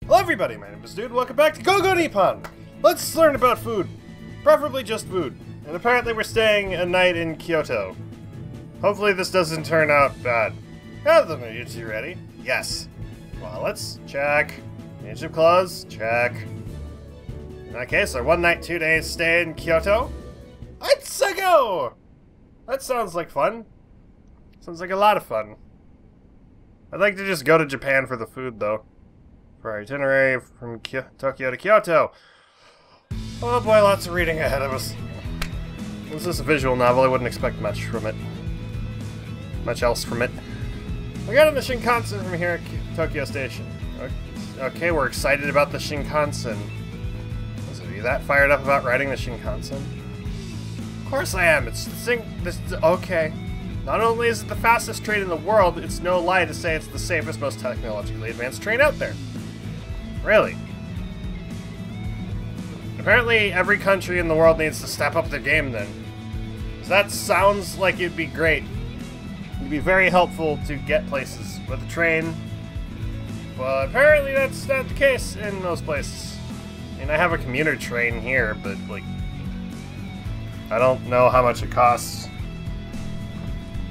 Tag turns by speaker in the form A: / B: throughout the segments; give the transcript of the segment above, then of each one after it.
A: Hello everybody, my name is Dude, welcome back to Go Nippon! Let's learn about food. Preferably just food. And apparently we're staying a night in Kyoto. Hopefully this doesn't turn out bad. Are the meats ready? Yes. Wallets? Check. Change of clothes? Check. In that case, our 1 night, 2 days stay in Kyoto? Let's go! That sounds like fun. Sounds like a lot of fun. I'd like to just go to Japan for the food, though. For our itinerary from Tokyo to Kyoto. Oh boy, lots of reading ahead of us. This is a visual novel, I wouldn't expect much from it. Much else from it. We got on the Shinkansen from here at Tokyo Station. Okay, we're excited about the Shinkansen. Are you that fired up about riding the Shinkansen? Of course I am. It's the thing. Okay. Not only is it the fastest train in the world, it's no lie to say it's the safest, most technologically advanced train out there. Really. Apparently, every country in the world needs to step up their game then. So that sounds like it'd be great. It'd be very helpful to get places with a train. Well, apparently that's not the case in most places. I mean, I have a commuter train here, but, like, I don't know how much it costs.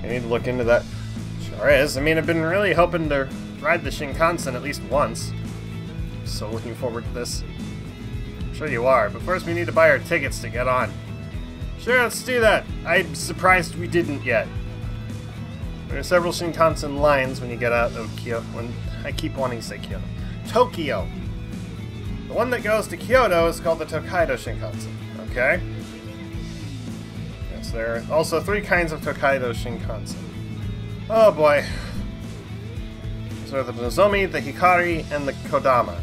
A: I need to look into that. Sure is. I mean, I've been really hoping to ride the Shinkansen at least once. So looking forward to this. I'm sure you are, but first we need to buy our tickets to get on. Sure, let's do that. I'm surprised we didn't yet. There are several Shinkansen lines when you get out of Kyoto. I keep wanting to say Kyoto. Tokyo. The one that goes to Kyoto is called the Tokaido Shinkansen. Okay? Yes, there are also 3 kinds of Tokaido Shinkansen. Oh boy. So the Nozomi, the Hikari, and the Kodama.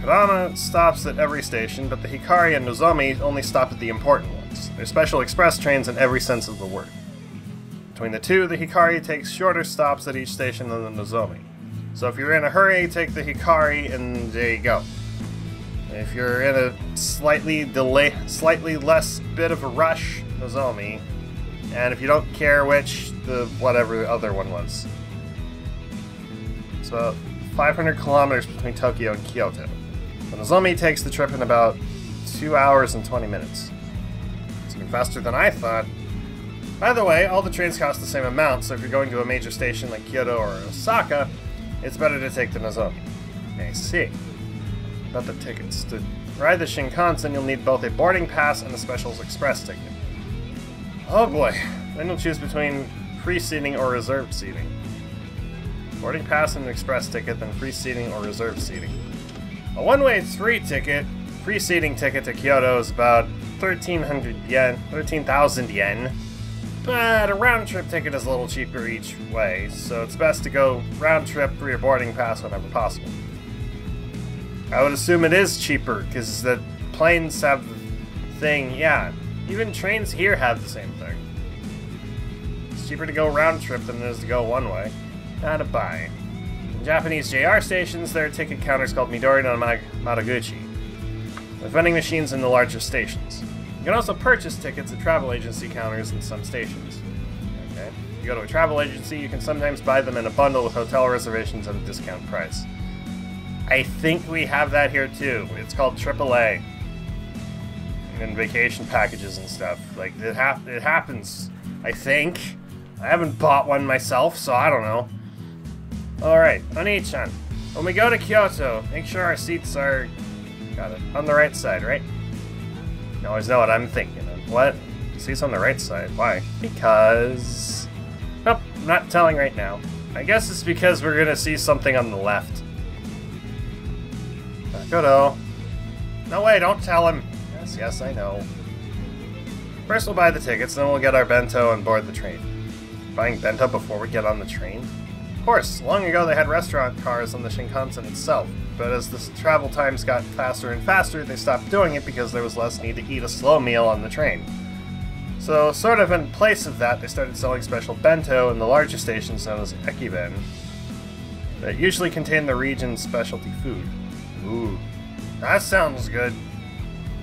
A: Kodama stops at every station, but the Hikari and Nozomi only stop at the important ones. They're special express trains in every sense of the word. Between the two, the Hikari takes shorter stops at each station than the Nozomi. So if you're in a hurry, take the Hikari and there you go. If you're in a slightly less bit of a rush, Nozomi. And if you don't care which, the whatever the other one was. It's about 500 kilometers between Tokyo and Kyoto. The Nozomi takes the trip in about 2 hours and 20 minutes. It's even faster than I thought. By the way, all the trains cost the same amount, so if you're going to a major station like Kyoto or Osaka, it's better to take the Nozomi. I see. About the tickets. To ride the Shinkansen, you'll need both a boarding pass and a special express ticket. Oh boy. Then you'll choose between free seating or reserved seating. Boarding pass and an express ticket, then free seating or reserved seating. A one-way free seating ticket to Kyoto is about 13,000 yen. But a round-trip ticket is a little cheaper each way, so it's best to go round-trip for your boarding pass whenever possible. I would assume it is cheaper, because the planes have the thing, yeah. Even trains here have the same thing. It's cheaper to go round-trip than it is to go one-way. Not a buy. In Japanese JR stations, there are ticket counters called Midori no Madoguchi, with vending machines in the larger stations. You can also purchase tickets at travel agency counters in some stations. Okay. If you go to a travel agency, you can sometimes buy them in a bundle with hotel reservations at a discount price. I think we have that here too. It's called AAA. And vacation packages and stuff. Like, it happens, I think. I haven't bought one myself, so I don't know. Alright, Oni-chan. When we go to Kyoto, make sure our seats are... got it. On the right side, right? You always know what I'm thinking of. What? Seats on the right side. Why? Because... Nope, I'm not telling right now. I guess it's because we're gonna see something on the left. Godo. No way, don't tell him. Yes, I know. First we'll buy the tickets, then we'll get our bento and board the train. Buying bento before we get on the train? Of course, long ago they had restaurant cars on the Shinkansen itself, but as the travel times got faster and faster, they stopped doing it because there was less need to eat a slow meal on the train. So, sort of in place of that, they started selling special bento in the larger stations known as ekiben, that usually contain the region's specialty food. Ooh, that sounds good.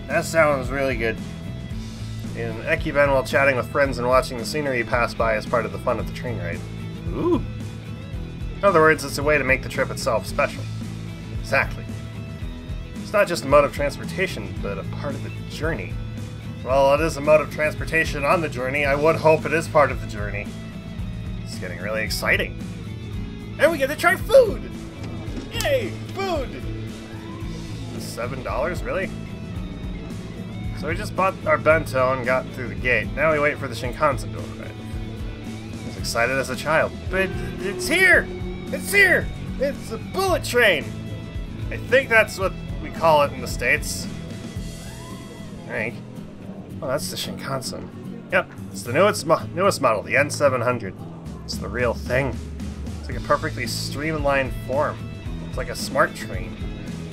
A: That sounds really good. In ekiben while chatting with friends and watching the scenery pass by as part of the fun of the train ride. Ooh. In other words, it's a way to make the trip itself special. Exactly. It's not just a mode of transportation, but a part of the journey. Well, it is a mode of transportation on the journey. I would hope it is part of the journey. It's getting really exciting. And we get to try food! Yay! Food! $7? Really? So we just bought our bento and got through the gate. Now we wait for the Shinkansen to arrive. I was excited as a child. But it's here! It's here! It's a bullet train! I think that's what we call it in the States. I think. Oh, that's the Shinkansen. Yep, it's the newest model, the N700. It's the real thing. It's like a perfectly streamlined form. It's like a smart train.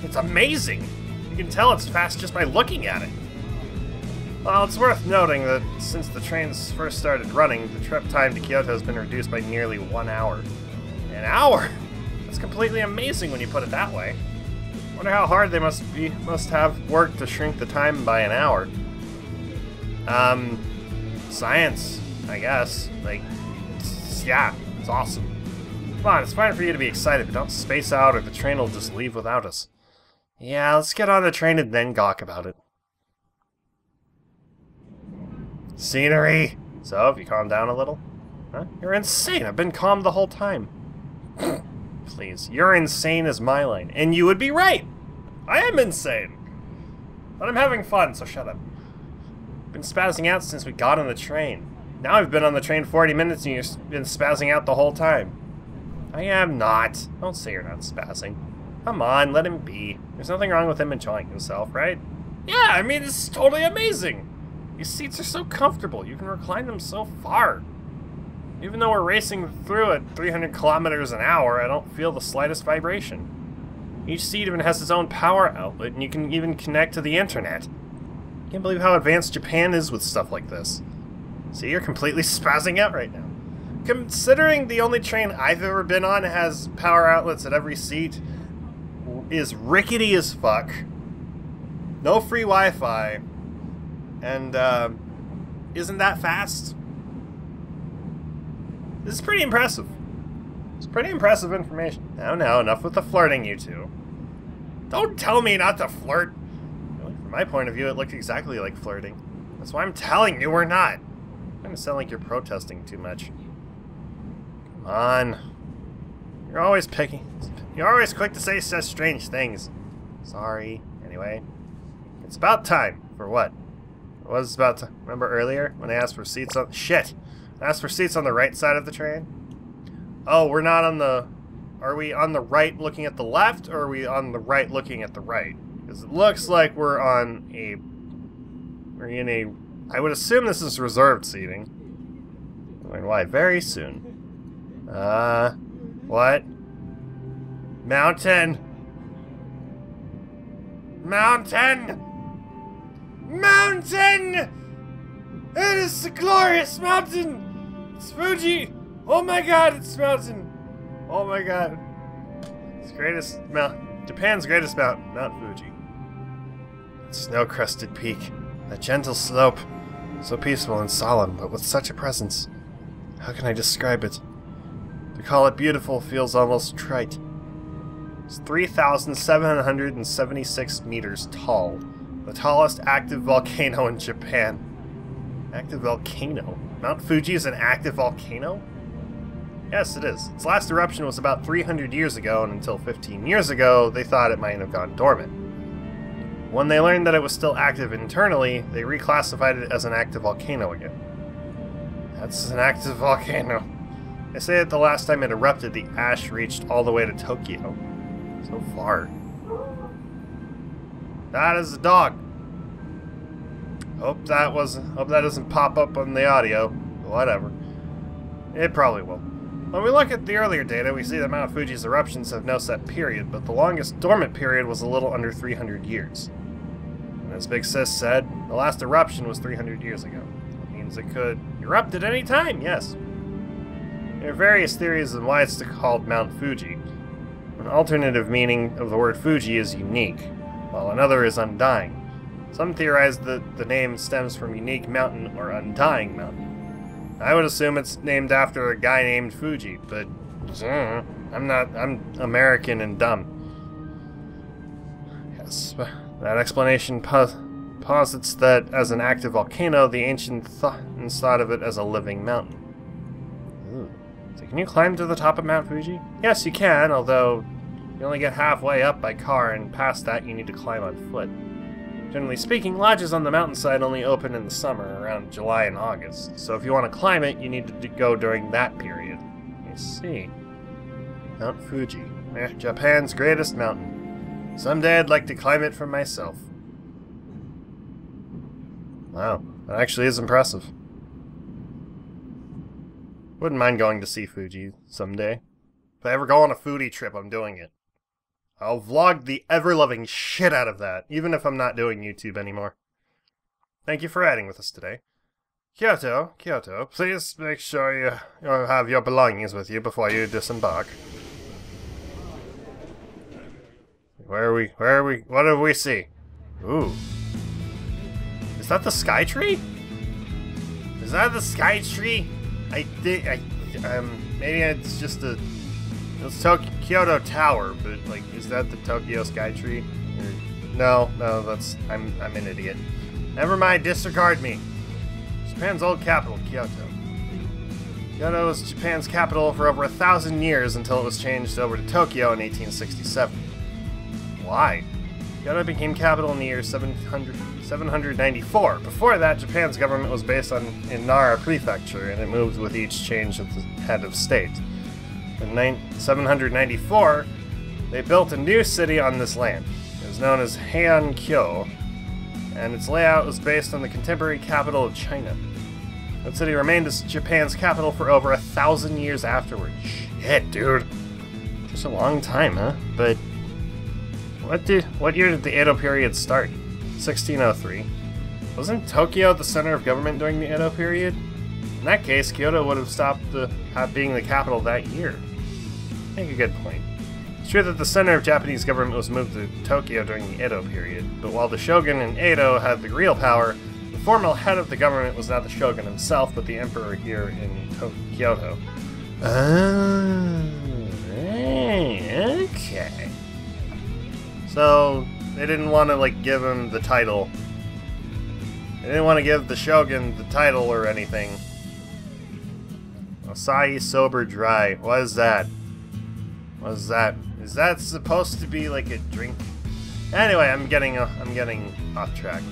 A: It's amazing! You can tell it's fast just by looking at it. Well, it's worth noting that since the trains first started running, the trip time to Kyoto has been reduced by nearly 1 hour. An hour? That's completely amazing when you put it that way. Wonder how hard they must have worked to shrink the time by an hour. Science, I guess. Like, yeah, it's awesome. Come on, it's fine for you to be excited, but don't space out or the train will just leave without us. Yeah, let's get on the train and then gawk about it. Scenery! So, have you calmed down a little? Huh? You're insane! I've been calm the whole time. Please, you're insane is my line. And you would be right! I am insane! But I'm having fun, so shut up. I've been spazzing out since we got on the train. Now I've been on the train 40 minutes and you've been spazzing out the whole time. I am not. Don't say you're not spazzing. Come on, let him be. There's nothing wrong with him enjoying himself, right? Yeah, I mean, it's totally amazing. These seats are so comfortable. You can recline them so far. Even though we're racing through at 300 kilometers an hour, I don't feel the slightest vibration. Each seat even has its own power outlet, and you can even connect to the internet. Can't believe how advanced Japan is with stuff like this. See, you're completely spazzing out right now. Considering the only train I've ever been on has power outlets at every seat, is rickety as fuck, no free Wi-Fi, and isn't that fast? This is pretty impressive. It's pretty impressive information. Now, enough with the flirting, you two. Don't tell me not to flirt. Really, from my point of view, it looked exactly like flirting. That's why I'm telling you we're not. It's gonna sound like you're protesting too much. Come on. You're always picky. You're always quick to say such strange things. Sorry. Anyway, it's about time. For what? It was about to. Remember earlier when I asked for seats on. Shit! I asked for seats on the right side of the train. Oh, we're not on the. Are we on the right looking at the left, or are we on the right looking at the right? Because it looks like we're on a. We're in a. I would assume this is reserved seating. I mean, why? Very soon. What? Mountain! Mountain! Mountain! It is the glorious mountain! It's Fuji! Oh my god, it's mountain! Oh my god. It's greatest mountain. Japan's greatest mountain, Mount Fuji. Snow-crusted peak. A gentle slope. So peaceful and solemn, but with such a presence. How can I describe it? To call it beautiful feels almost trite. It's 3,776 meters tall. The tallest active volcano in Japan. Active volcano? Mount Fuji is an active volcano? Yes, it is. Its last eruption was about 300 years ago, and until 15 years ago, they thought it might have gone dormant. When they learned that it was still active internally, they reclassified it as an active volcano again. That's an active volcano. They say that the last time it erupted, the ash reached all the way to Tokyo. So far. That is a dog. Hope that doesn't pop up on the audio. Whatever. It probably will. When we look at the earlier data, we see that Mount Fuji's eruptions have no set period, but the longest dormant period was a little under 300 years. And as Big Sis said, the last eruption was 300 years ago. That means it could erupt at any time, yes. There are various theories on why it's called Mount Fuji. An alternative meaning of the word Fuji is unique, while another is undying. Some theorize that the name stems from unique mountain or undying mountain. I would assume it's named after a guy named Fuji, but I'm American and dumb. Yes, but that explanation posits that as an active volcano, the ancient thought of it as a living mountain. Ooh. So can you climb to the top of Mount Fuji? Yes, you can, although you only get halfway up by car, and past that you need to climb on foot. Generally speaking, lodges on the mountainside only open in the summer, around July and August, so if you want to climb it, you need to go during that period. I see. Mount Fuji. Japan's greatest mountain. Someday I'd like to climb it for myself. Wow, that actually is impressive. Wouldn't mind going to see Fuji someday. If I ever go on a foodie trip, I'm doing it. I'll vlog the ever-loving shit out of that, even if I'm not doing YouTube anymore. Thank you for riding with us today. Kyoto, please make sure you have your belongings with you before you disembark. Where are we? What do we see? Ooh. Is that the Sky Tree? Is that the Sky Tree? Maybe it's just a... It's Kyoto Tower, but, like, is that the Tokyo Sky Tree? No, that's... I'm an idiot. Never mind, disregard me. Japan's old capital, Kyoto. Kyoto was Japan's capital for over 1,000 years until it was changed over to Tokyo in 1867. Why? Kyoto became capital in the year 794. Before that, Japan's government was based in Nara Prefecture, and it moved with each change of the head of state. In 794, they built a new city on this land. It was known as Heian-kyo, and its layout was based on the contemporary capital of China. That city remained as Japan's capital for over 1,000 years afterward. Shit, dude. Such a long time, huh? But what year did the Edo period start? 1603. Wasn't Tokyo the center of government during the Edo period? In that case, Kyoto would have stopped being the capital that year. Make a good point. It's true that the center of Japanese government was moved to Tokyo during the Edo period, but while the shogun in Edo had the real power, the formal head of the government was not the shogun himself, but the emperor here in Kyoto. Oh, okay. So, they didn't want to, like, give him the title. They didn't want to give the shogun the title or anything. Asahi Sober Dry. What is that? What is that? Is that supposed to be like a drink? Anyway, I'm getting off track.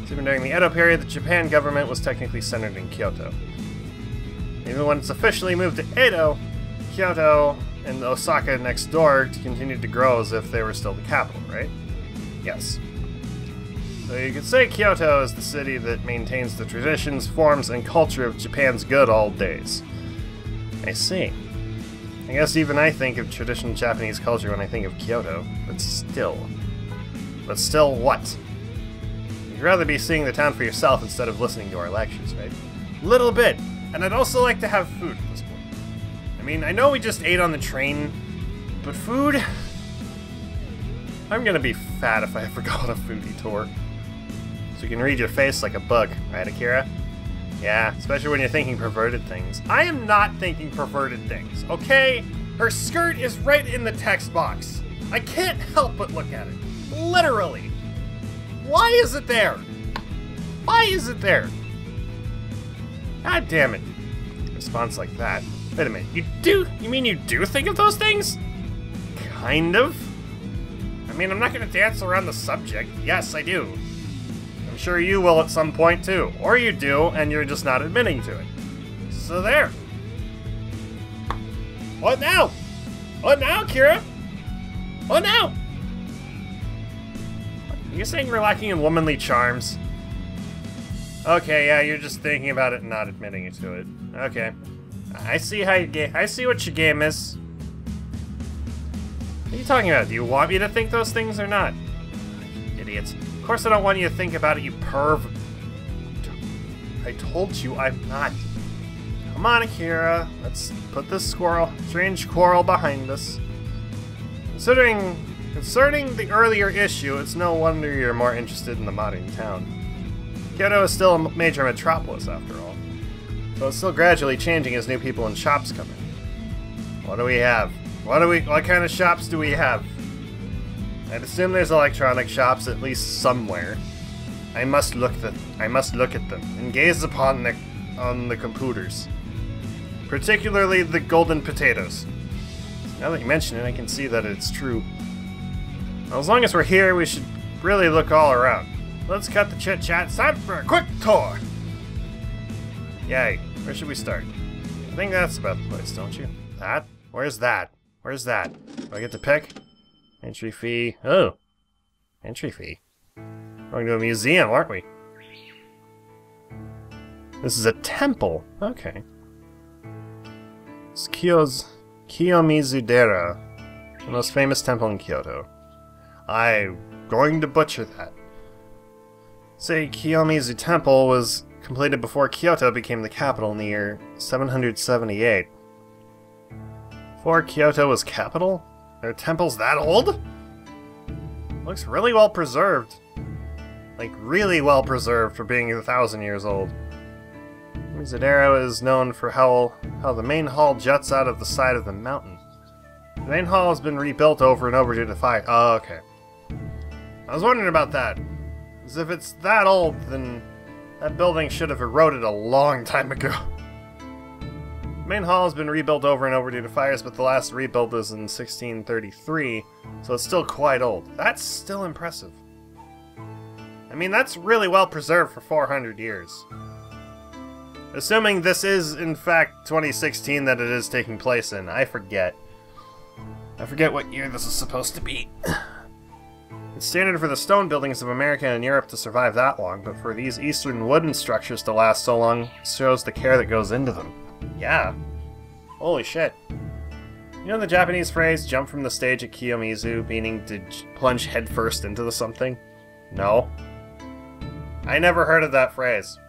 A: So even during the Edo period, the Japan government was technically centered in Kyoto. Even when it's officially moved to Edo, Kyoto and Osaka next door continued to grow as if they were still the capital, right? Yes. So you could say Kyoto is the city that maintains the traditions, forms, and culture of Japan's good old days. I see. I guess even I think of traditional Japanese culture when I think of Kyoto, but still. But still what? You'd rather be seeing the town for yourself instead of listening to our lectures, right? Little bit. And I'd also like to have food at this point. I mean, I know we just ate on the train, but food? I'm gonna be fat if I ever go on a foodie tour. So you can read your face like a book, right, Akira? Yeah, especially when you're thinking perverted things. I am not thinking perverted things, okay? Her skirt is right in the text box. I can't help but look at it. Literally. Why is it there? Why is it there? God damn it. Response like that. Wait a minute, you mean you do think of those things? Kind of. I mean, I'm not gonna dance around the subject. Yes, I do. I'm sure you will at some point too. Or you do, and you're just not admitting to it. So there. What now? What now, Kira? What now? Are you saying we're lacking in womanly charms? Okay, yeah, you're just thinking about it and not admitting to it. Okay. I see how I see what your game is. What are you talking about? Do you want me to think those things or not? Idiots. Of course I don't want you to think about it, you perv. I told you I'm not. Come on, Akira. Let's put this strange quarrel behind us. Concerning the earlier issue, it's no wonder you're more interested in the modern town. Kyoto is still a major metropolis, after all. So it's still gradually changing as new people and shops come in. What do we have? What kind of shops do we have? I'd assume there's electronic shops at least somewhere. I must look at them and gaze upon the computers. Particularly the golden potatoes. Now that you mention it, I can see that it's true. Well, as long as we're here, we should really look all around. Let's cut the chit-chat. It's time for a quick tour! Yay. Where should we start? I think that's about the place, don't you? That? Where's that? Where's that? Do I get to pick? Entry fee. Oh. Entry fee. We're going to a museum, aren't we? This is a temple. Okay. It's Kiyomizu-dera, the most famous temple in Kyoto. I'm going to butcher that. Say Kiyomizu Temple was completed before Kyoto became the capital in the year 778. Before Kyoto was capital? Are temples that old? Looks really well preserved. Like, really well preserved for being 1,000 years old. Mizudera is known for how the main hall juts out of the side of the mountain. The main hall has been rebuilt over and over due to fire. Oh, okay. I was wondering about that. Because if it's that old, then that building should have eroded a long time ago. The main hall has been rebuilt over and over due to fires, but the last rebuild was in 1633, so it's still quite old. That's still impressive. I mean, that's really well preserved for 400 years. Assuming this is, in fact, 2016 that it is taking place in. I forget. I forget what year this is supposed to be. It's standard for the stone buildings of America and Europe to survive that long, but for these eastern wooden structures to last so long shows the care that goes into them. Yeah. Holy shit. You know the Japanese phrase, jump from the stage at Kiyomizu, meaning to plunge headfirst into something? No. I never heard of that phrase.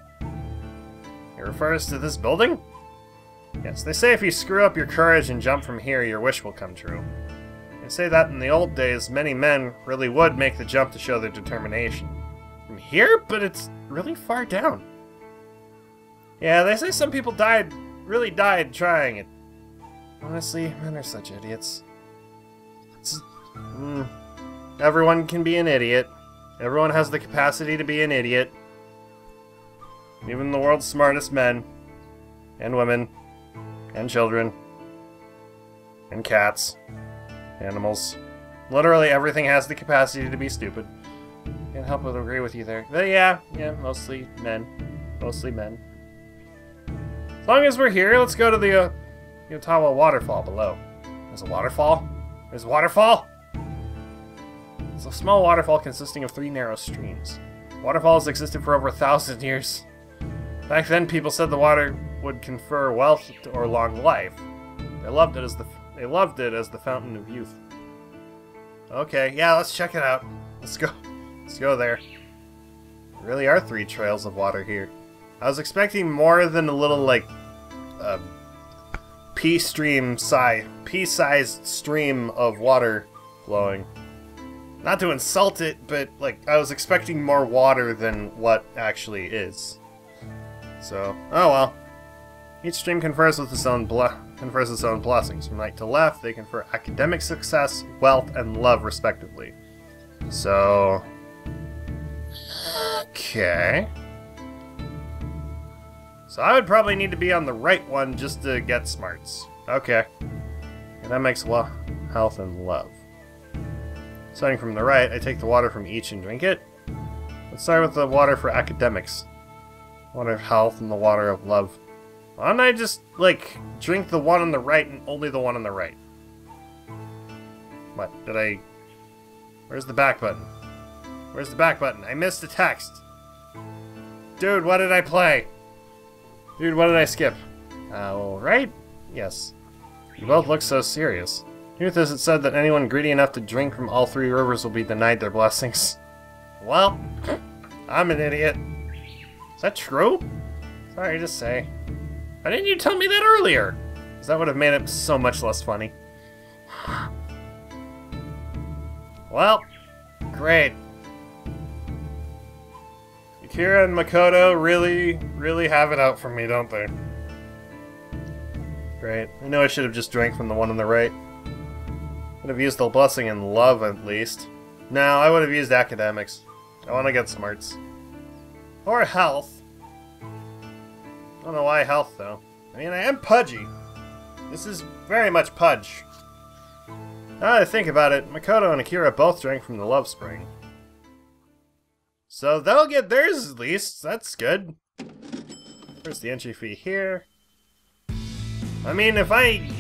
A: It refers to this building? Yes, they say if you screw up your courage and jump from here, your wish will come true. They say that in the old days, many men really would make the jump to show their determination. From here? But it's really far down. Yeah, they say some people really died trying it. Honestly, men are such idiots. Everyone can be an idiot. Everyone has the capacity to be an idiot. Even the world's smartest men, and women, and children, and cats, animals. Literally everything has the capacity to be stupid. Can't help but agree with you there. But yeah, mostly men. Mostly men. As long as we're here, let's go to the Yotawa waterfall below. There's a waterfall? There's a waterfall? It's a small waterfall consisting of 3 narrow streams. Waterfalls existed for over 1,000 years. Back then, people said the water would confer wealth or long life. They loved it as the fountain of youth. Okay, yeah, let's check it out. Let's go. Let's go there. There really are 3 trails of water here. I was expecting more than a little, like, pea-sized stream of water flowing. Not to insult it, but, like, I was expecting more water than what actually is. So, oh well. Each stream confers its own blessings. From right to left, they confer academic success, wealth, and love, respectively. So... okay. So I would probably need to be on the right one just to get smarts. Okay. And that makes health and love. Starting from the right, I take the water from each and drink it. Let's start with the water for academics. Water of health and the water of love. Why don't I just, like, drink the one on the right and only the one on the right? What? Did I... Where's the back button? Where's the back button? I missed a text. Dude, what did I play? Dude, what did I skip? Right? Yes. You both look so serious. Truth is, it said that anyone greedy enough to drink from all 3 rivers will be denied their blessings. Well, I'm an idiot. Is that true? Sorry to say. Why didn't you tell me that earlier? Because that would have made it so much less funny. Well, great. Akira and Makoto really have it out for me, don't they? Great. I know I should have just drank from the one on the right. Could have used the blessing and love, at least. No, I would have used academics. I want to get smarts. Or health. I don't know why health, though. I mean, I am pudgy. This is very much pudge. Now that I think about it, Makoto and Akira both drank from the Love Spring. So they'll get theirs at least. That's good. Where's the entry fee here? I mean, if I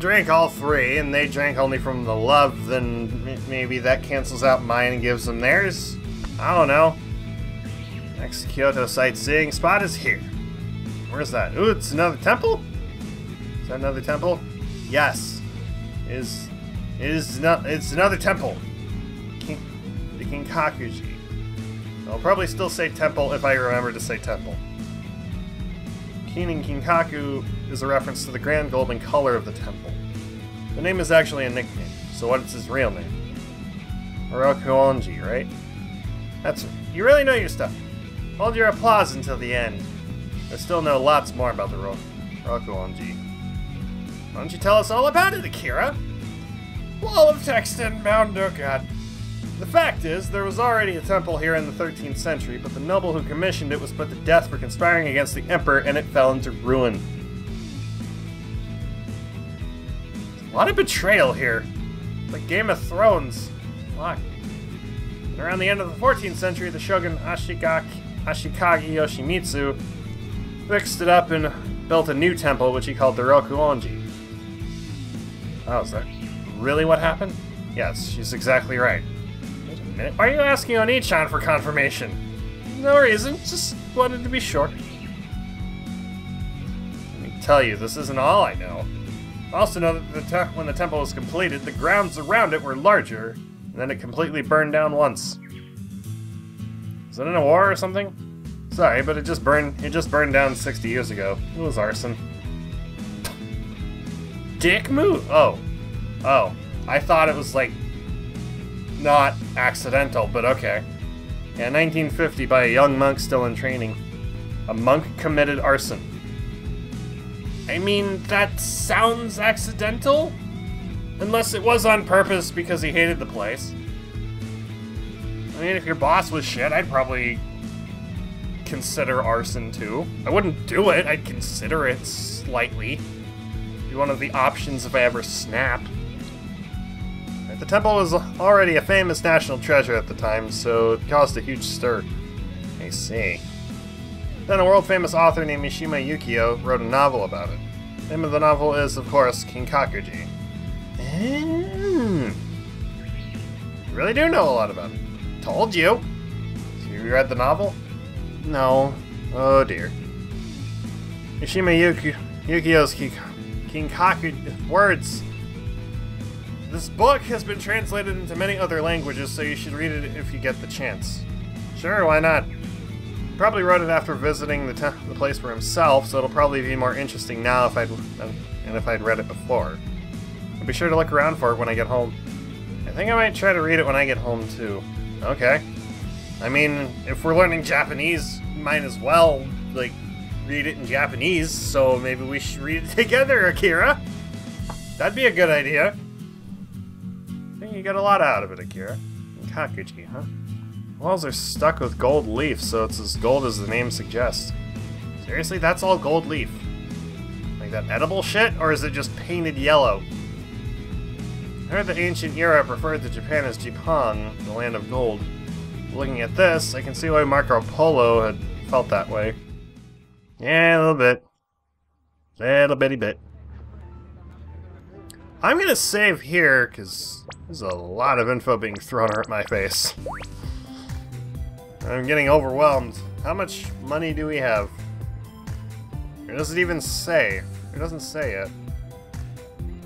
A: drank all three and they drank only from the Love, then maybe that cancels out mine and gives them theirs. I don't know. Next Kyoto sightseeing spot is here. Where's that? Ooh, it's another temple? Is that another temple? Yes. It's another temple. The Kinkakuji. I'll probably still say temple if I remember to say temple. Kin Kinkaku is a reference to the grand golden color of the temple. The name is actually a nickname, so what's his real name? Orokuonji, right? That's right. You really know your stuff. Hold your applause until the end. I still know lots more about the Orokuonji. Why don't you tell us all about it, Akira? Wall of text inbound, oh god. The fact is, there was already a temple here in the 13th century, but the noble who commissioned it was put to death for conspiring against the emperor, and it fell into ruin. A lot of betrayal here. Like Game of Thrones. Fuck. And around the end of the 14th century, the shogun Ashikage Yoshimitsu fixed it up and built a new temple, which he called the Rokuonji. Oh, is that really what happened? Yes, she's exactly right. Wait a minute, why are you asking Oni-chan for confirmation? No reason, just wanted to be sure. Let me tell you, this isn't all I know. I also know that when the temple was completed, the grounds around it were larger, and then it completely burned down once. Was it in a war or something? Sorry, but it just burned down 60 years ago. It was arson. Dick move! Oh. I thought it was, like, not accidental, but okay. Yeah, 1950 by a young monk still in training. A monk committed arson. I mean, that sounds accidental? Unless it was on purpose because he hated the place. I mean, if your boss was shit, I'd probably consider arson too. I wouldn't do it, I'd consider it slightly. Be one of the options if I ever snap. The temple was already a famous national treasure at the time, so it caused a huge stir. I see. Then a world-famous author named Mishima Yukio wrote a novel about it. The name of the novel is, of course, Kinkakuji. You really do know a lot about it. Told you! So you read the novel? No. Oh dear. Mishima Yukio's Kinkaku words. This book has been translated into many other languages, so you should read it if you get the chance. Sure, why not? He probably wrote it after visiting the place for himself, so it'll probably be more interesting now if I'd read it before. I'll be sure to look around for it when I get home. I think I might try to read it when I get home too. Okay. I mean, if we're learning Japanese, we might as well, like, read it in Japanese, so maybe we should read it together, Akira. That'd be a good idea. I think you got a lot out of it, Akira. Kakuji, huh? Walls are stuck with gold leaf, so it's as gold as the name suggests. Seriously, that's all gold leaf? Like that edible shit, or is it just painted yellow? I heard the ancient Europe referred to Japan as Japan, the land of gold. Looking at this, I can see why Marco Polo had felt that way. Yeah, a little bit. Little bitty bit. I'm gonna save here, because there's a lot of info being thrown at my face. I'm getting overwhelmed. How much money do we have? It doesn't even say. It doesn't say it.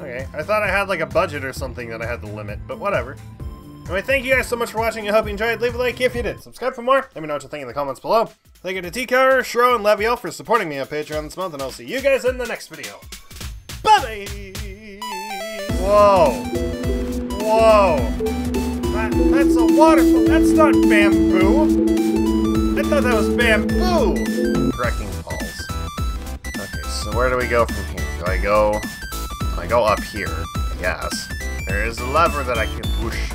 A: Okay, I thought I had like a budget or something that I had to limit, but whatever. Anyway, thank you guys so much for watching. I hope you enjoyed. Leave a like if you did. Subscribe for more. Let me know what you think in the comments below. Thank you to T-Car, Shro, and Leviel for supporting me on Patreon this month, and I'll see you guys in the next video. Bye-bye! Whoa. Whoa. That's a waterfall. That's not bamboo. I thought that was bamboo. Wrecking balls. Okay, so where do we go from here? Do I go up here? Yes. There is a lever that I can push.